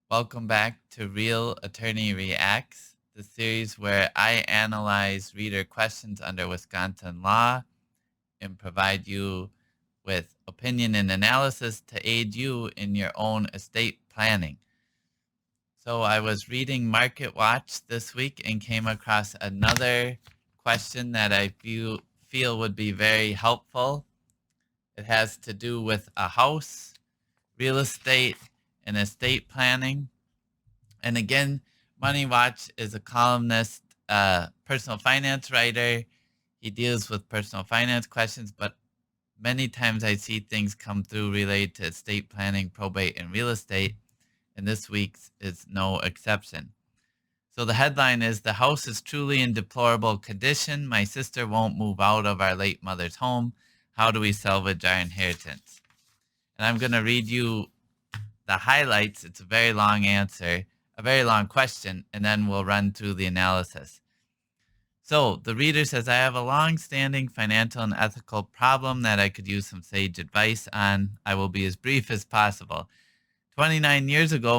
Welcome back to Real Attorney Reacts, the series where I analyze reader questions under Wisconsin law and provide you with opinion and analysis to aid you in your own estate planning. So I was reading Market Watch this week and came across another question that I feel would be very helpful. It has to do with a house, real estate, and estate planning. And again, Money Watch is a columnist, personal finance writer. He deals with personal finance questions, but many times I see things come through related to estate planning, probate, and real estate. And this week's is no exception. So the headline is "The house is truly in deplorable condition. My sister won't move out of our late mother's home. How do we salvage our inheritance?" And I'm going to read you the highlights. It's a very long answer, a very long question, and then we'll run through the analysis. So the reader says, "I have a long-standing financial and ethical problem that I could use some sage advice on. I will be as brief as possible. 29 years ago,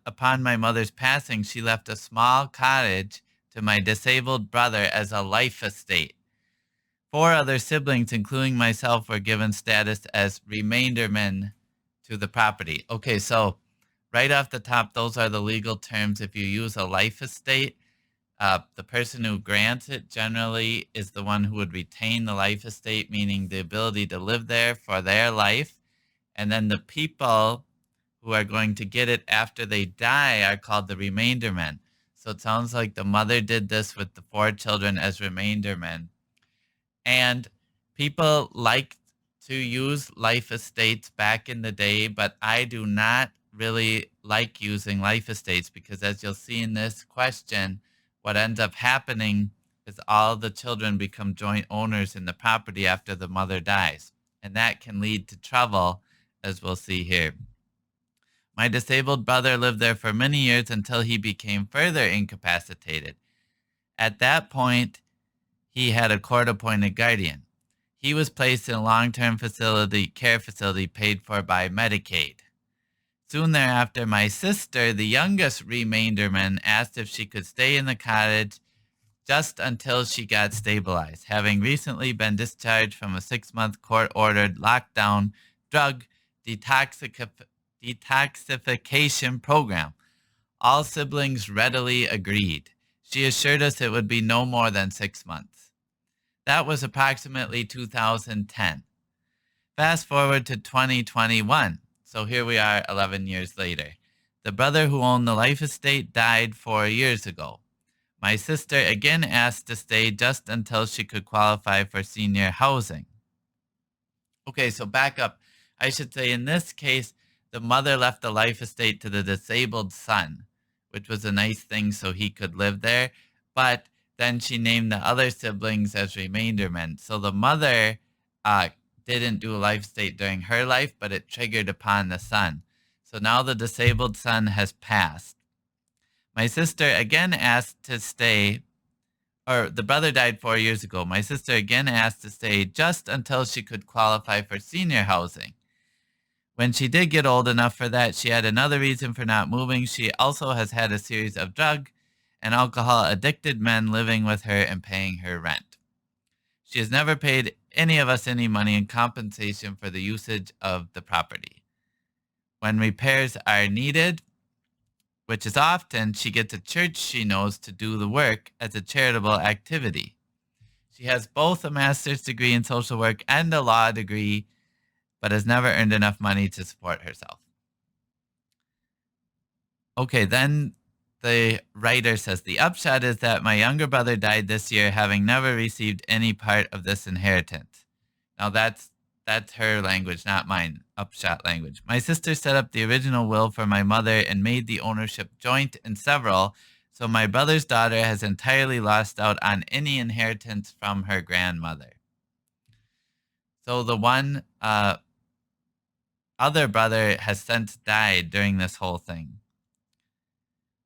upon my mother's passing, she left a small cottage to my disabled brother as a life estate. 4 other siblings, including myself, were given status as remaindermen to the property." Okay, so right off the top, those are the legal terms. If you use a life estate, the person who grants it generally is the one who would retain the life estate, meaning the ability to live there for their life. And then the people who are going to get it after they die are called the remaindermen. So it sounds like the mother did this with the 4 children as remaindermen. And people like to use life estates back in the day, but I do not really like using life estates because, as you'll see in this question, what ends up happening is all the children become joint owners in the property after the mother dies. And that can lead to trouble, as we'll see here. "My disabled brother lived there for many years until he became further incapacitated. At that point, he had a court-appointed guardian. He was placed in a long-term care facility paid for by Medicaid. Soon thereafter, my sister, the youngest remainderman, asked if she could stay in the cottage just until she got stabilized, having recently been discharged from a 6-month court-ordered lockdown drug detoxification program. All siblings readily agreed. She assured us it would be no more than 6 months. That was approximately 2010. Fast forward to 2021. So here we are 11 years later. The brother who owned the life estate died 4 years ago. My sister again asked to stay just until she could qualify for senior housing." Okay, so back up. I should say in this case, the mother left the life estate to the disabled son, which was a nice thing so he could live there. But then she named the other siblings as remaindermen. So the mother didn't do a life estate during her life, but it triggered upon the son. So now the disabled son has passed. My sister again asked to stay, or the brother died 4 years ago. My sister again asked to stay just until she could qualify for senior housing. When she did get old enough for that, she had another reason for not moving. She also has had a series of drug and alcohol addicted men living with her and paying her rent. She has never paid any of us any money in compensation for the usage of the property. When repairs are needed, which is often, she gets a church she knows to do the work as a charitable activity. She has both a master's degree in social work and a law degree, but has never earned enough money to support herself. Okay, then the writer says, "The upshot is that my younger brother died this year, having never received any part of this inheritance." Now that's her language, not mine, upshot language. "My sister set up the original will for my mother and made the ownership joint and several, so my brother's daughter has entirely lost out on any inheritance from her grandmother." So the one other brother has since died during this whole thing.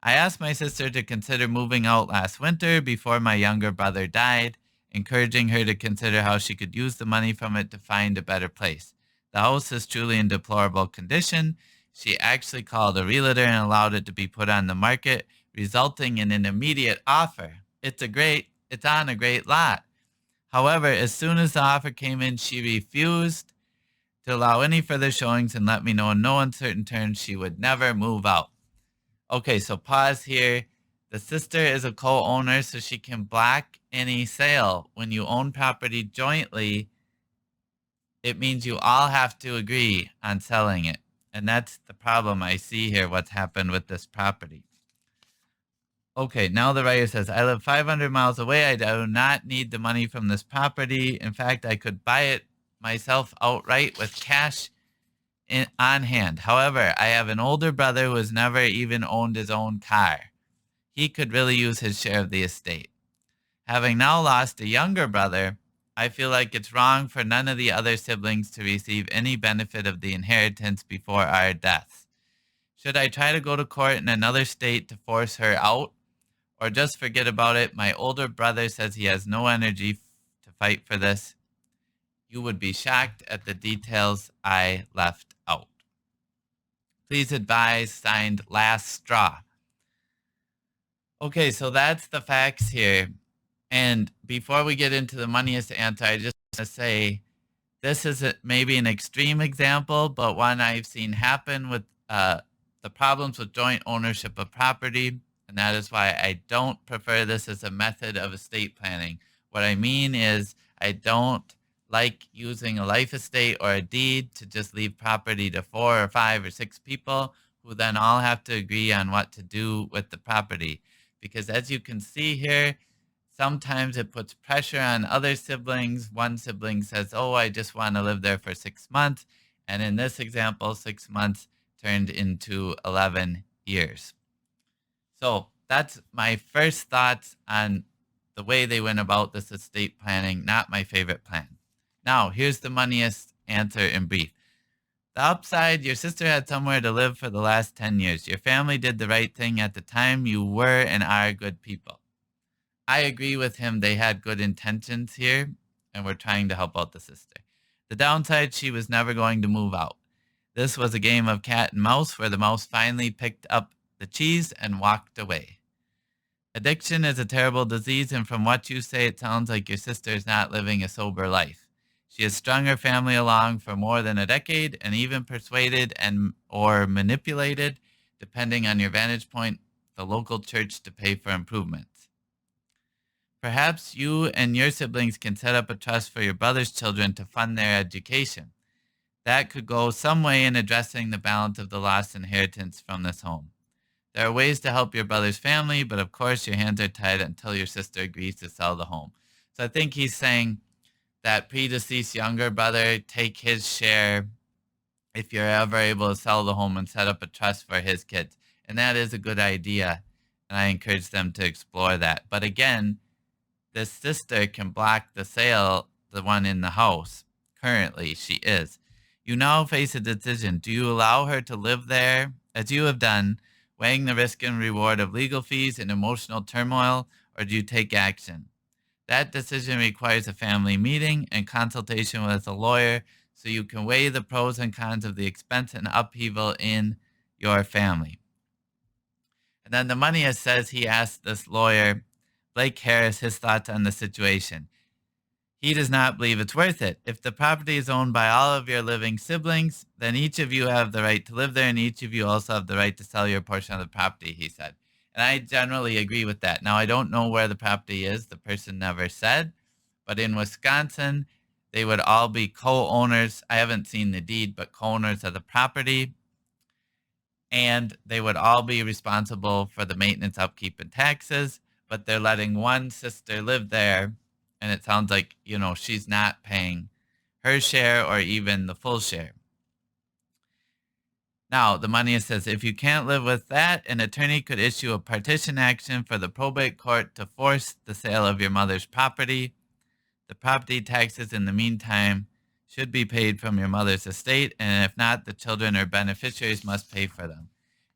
"I asked my sister to consider moving out last winter before my younger brother died, encouraging her to consider how she could use the money from it to find a better place. The house is truly in deplorable condition. She actually called a realtor and allowed it to be put on the market, resulting in an immediate offer. It's on a great lot. However, as soon as the offer came in, she refused to allow any further showings and let me know in no uncertain terms she would never move out. Okay, so pause here. The sister is a co-owner, so she can block any sale. When you own property jointly, it means you all have to agree on selling it. And that's the problem I see here, what's happened with this property. Okay, now the writer says, I live 500 miles away. I do not need the money from this property. In fact, I could buy it myself outright with cash on hand. However, I have an older brother who has never even owned his own car. He could really use his share of the estate. Having now lost a younger brother, I feel like it's wrong for none of the other siblings to receive any benefit of the inheritance before our deaths. Should I try to go to court in another state to force her out, or just forget about it? My older brother says he has no energy to fight for this. You would be shocked at the details I left out. Please advise, signed, Last Straw. Okay, so that's the facts here. And before we get into the moneyest answer, I just want to say this is maybe an extreme example, but one I've seen happen with the problems with joint ownership of property. And that is why I don't prefer this as a method of estate planning. What I mean is I don't like using a life estate or a deed to just leave property to 4 or 5 or 6 people who then all have to agree on what to do with the property. Because as you can see here, sometimes it puts pressure on other siblings. One sibling says, oh, I just want to live there for 6 months. And in this example, 6 months turned into 11 years. So that's my first thoughts on the way they went about this estate planning. Not my favorite plan. Now, here's the moneyest answer in brief. The upside, your sister had somewhere to live for the last 10 years. Your family did the right thing at the time. You were and are good people. I agree with him. They had good intentions here and were trying to help out the sister. The downside, she was never going to move out. This was a game of cat and mouse where the mouse finally picked up the cheese and walked away. Addiction is a terrible disease, and from what you say, it sounds like your sister is not living a sober life. She has strung her family along for more than a decade and even persuaded or manipulated, depending on your vantage point, the local church to pay for improvements. Perhaps you and your siblings can set up a trust for your brother's children to fund their education. That could go some way in addressing the balance of the lost inheritance from this home. There are ways to help your brother's family, but of course your hands are tied until your sister agrees to sell the home. So I think he's saying that predeceased younger brother take his share if you're ever able to sell the home and set up a trust for his kids. And that is a good idea, and I encourage them to explore that. But again, this sister can block the sale, the one in the house. Currently, she is. You now face a decision. Do you allow her to live there, as you have done, weighing the risk and reward of legal fees and emotional turmoil, or do you take action? That decision requires a family meeting and consultation with a lawyer so you can weigh the pros and cons of the expense and upheaval in your family. And then the moneyist says he asked this lawyer, Blake Harris, his thoughts on the situation. He does not believe it's worth it. If the property is owned by all of your living siblings, then each of you have the right to live there, and each of you also have the right to sell your portion of the property, he said. And I generally agree with that. Now, I don't know where the property is. The person never said. But in Wisconsin, they would all be co-owners. I haven't seen the deed, but co-owners of the property. And they would all be responsible for the maintenance, upkeep, and taxes. But they're letting one sister live there. And it sounds like, she's not paying her share or even the full share. Now, the moneyist says, if you can't live with that, an attorney could issue a partition action for the probate court to force the sale of your mother's property. The property taxes in the meantime should be paid from your mother's estate, and if not, the children or beneficiaries must pay for them.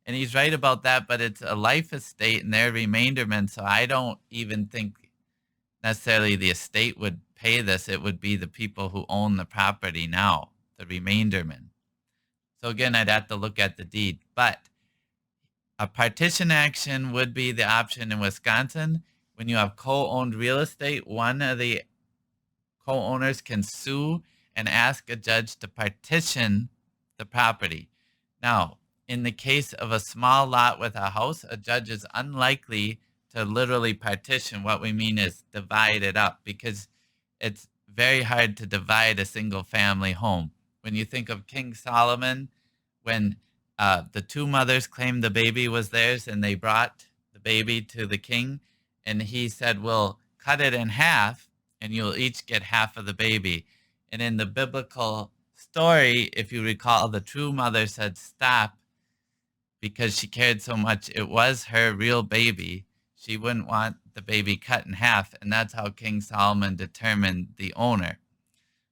And he's right about that, but it's a life estate and they're remaindermen, so I don't even think necessarily the estate would pay this. It would be the people who own the property now, the remaindermen. So again, I'd have to look at the deed. But a partition action would be the option in Wisconsin. When you have co-owned real estate, one of the co-owners can sue and ask a judge to partition the property. Now, in the case of a small lot with a house, a judge is unlikely to literally partition. What we mean is divide it up, because it's very hard to divide a single family home. When you think of King Solomon, when the two mothers claimed the baby was theirs and they brought the baby to the king, and he said, "We'll cut it in half and you'll each get half of the baby." And in the biblical story, if you recall, the true mother said, "Stop," because she cared so much. It was her real baby. She wouldn't want the baby cut in half. And that's how King Solomon determined the owner.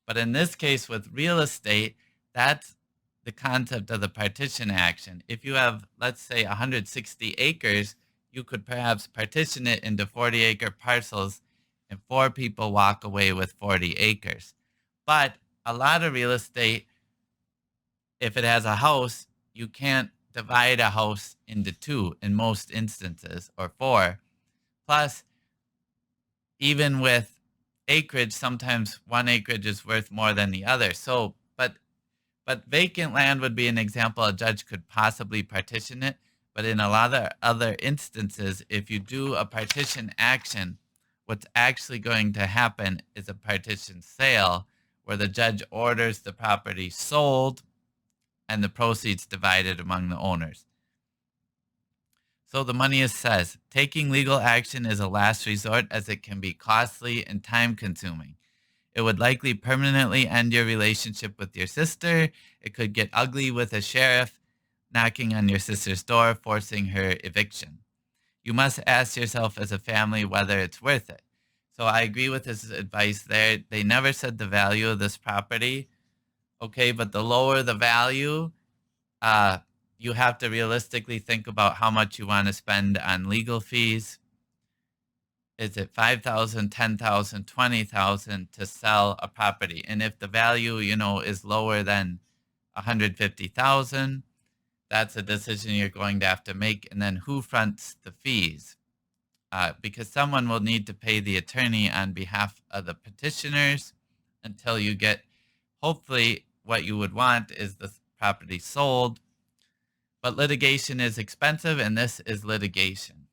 But in this case with real estate, that's the concept of the partition action. If you have, let's say, 160 acres, you could perhaps partition it into 40-acre parcels and 4 people walk away with 40 acres. But a lot of real estate, if it has a house, you can't divide a house into 2 in most instances, or 4. Plus, even with acreage, sometimes one acreage is worth more than the other. So, but vacant land would be an example. A judge could possibly partition it. But in a lot of other instances, if you do a partition action, what's actually going to happen is a partition sale, where the judge orders the property sold and the proceeds divided among the owners. So the moneyist says, taking legal action is a last resort, as it can be costly and time-consuming. It would likely permanently end your relationship with your sister. It could get ugly with a sheriff knocking on your sister's door, forcing her eviction. You must ask yourself as a family whether it's worth it. So I agree with his advice there. They never said the value of this property. Okay, but the lower the value, you have to realistically think about how much you want to spend on legal fees. Is it $5,000, $10,000, $20,000 to sell a property? And if the value, is lower than $150,000, that's a decision you're going to have to make. And then who fronts the fees? Because someone will need to pay the attorney on behalf of the petitioners until you get, hopefully, what you would want is the property sold. But litigation is expensive, and this is litigation.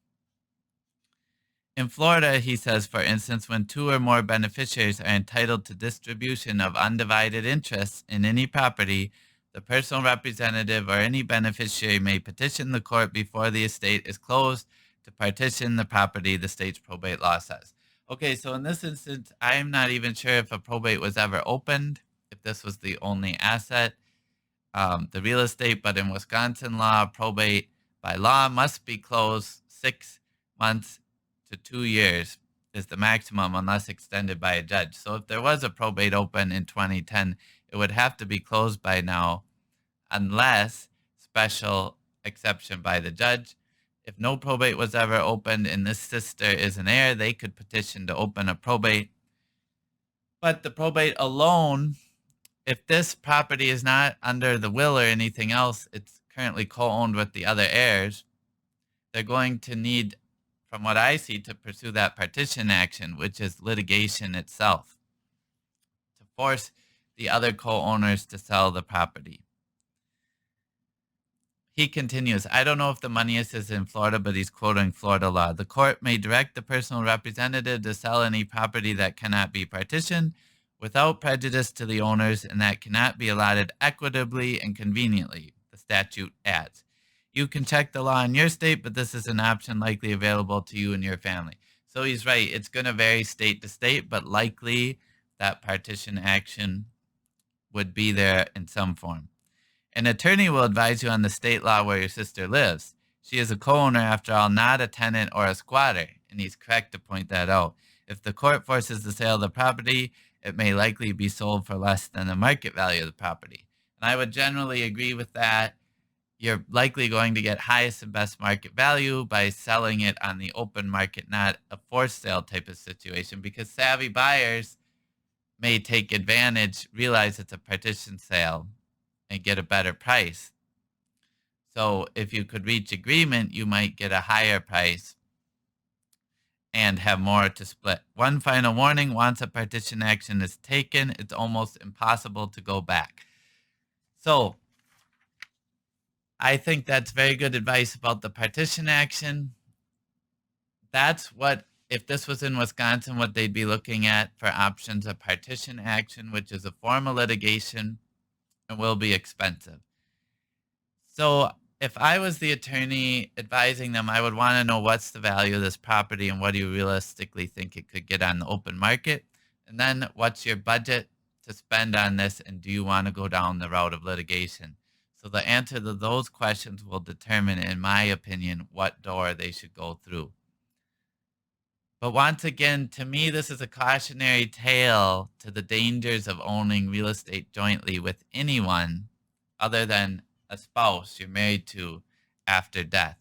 In Florida, he says, for instance, when 2 or more beneficiaries are entitled to distribution of undivided interests in any property, the personal representative or any beneficiary may petition the court before the estate is closed to partition the property, the state's probate law says. Okay, so in this instance, I'm not even sure if a probate was ever opened, if this was the only asset, the real estate, but in Wisconsin law, probate by law must be closed 6 months to 2 years is the maximum, unless extended by a judge. So if there was a probate open in 2010, it would have to be closed by now, unless special exception by the judge. If no probate was ever opened and this sister is an heir, they could petition to open a probate. But the probate alone, if this property is not under the will or anything else, it's currently co-owned with the other heirs, they're going to need, from what I see, to pursue that partition action, which is litigation itself, to force the other co-owners to sell the property. He continues, I don't know if the moneyist is in Florida, but he's quoting Florida law. The court may direct the personal representative to sell any property that cannot be partitioned without prejudice to the owners and that cannot be allotted equitably and conveniently, the statute adds. You can check the law in your state, but this is an option likely available to you and your family. So he's right. It's going to vary state to state, but likely that partition action would be there in some form. An attorney will advise you on the state law where your sister lives. She is a co-owner, after all, not a tenant or a squatter, and he's correct to point that out. If the court forces the sale of the property, it may likely be sold for less than the market value of the property. And I would generally agree with that. You're likely going to get highest and best market value by selling it on the open market, not a forced sale type of situation, because savvy buyers may take advantage, realize it's a partition sale, and get a better price. So if you could reach agreement, you might get a higher price and have more to split. One final warning: once a partition action is taken, it's almost impossible to go back. So I think that's very good advice about the partition action. That's what, if this was in Wisconsin, what they'd be looking at for options: a partition action, which is a form of litigation and will be expensive. So if I was the attorney advising them, I would want to know what's the value of this property and what do you realistically think it could get on the open market? And then what's your budget to spend on this, and do you want to go down the route of litigation? So the answer to those questions will determine, in my opinion, what door they should go through. But once again, to me, this is a cautionary tale to the dangers of owning real estate jointly with anyone other than a spouse you're married to after death.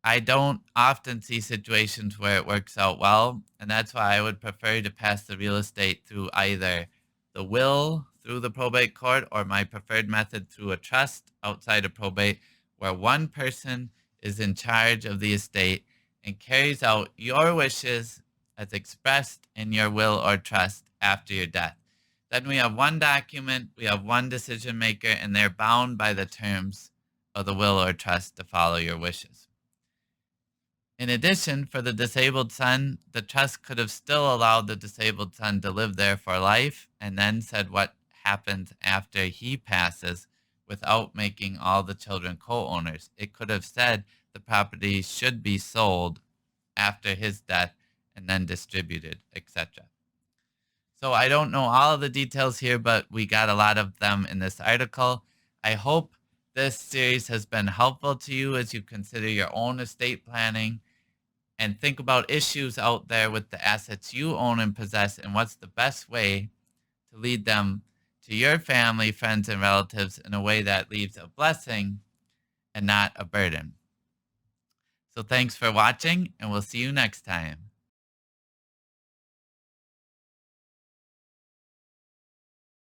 I don't often see situations where it works out well, and that's why I would prefer to pass the real estate through either the will through the probate court, or my preferred method through a trust outside of probate, where one person is in charge of the estate and carries out your wishes as expressed in your will or trust after your death. Then we have one document, we have one decision maker, and they're bound by the terms of the will or trust to follow your wishes. In addition, for the disabled son, the trust could have still allowed the disabled son to live there for life and then said what happens after he passes without making all the children co-owners. It could have said the property should be sold after his death and then distributed, etc. So I don't know all of the details here, but we got a lot of them in this article. I hope this series has been helpful to you as you consider your own estate planning and think about issues out there with the assets you own and possess, and what's the best way to lead them to your family, friends, and relatives in a way that leaves a blessing and not a burden. So thanks for watching, and we'll see you next time.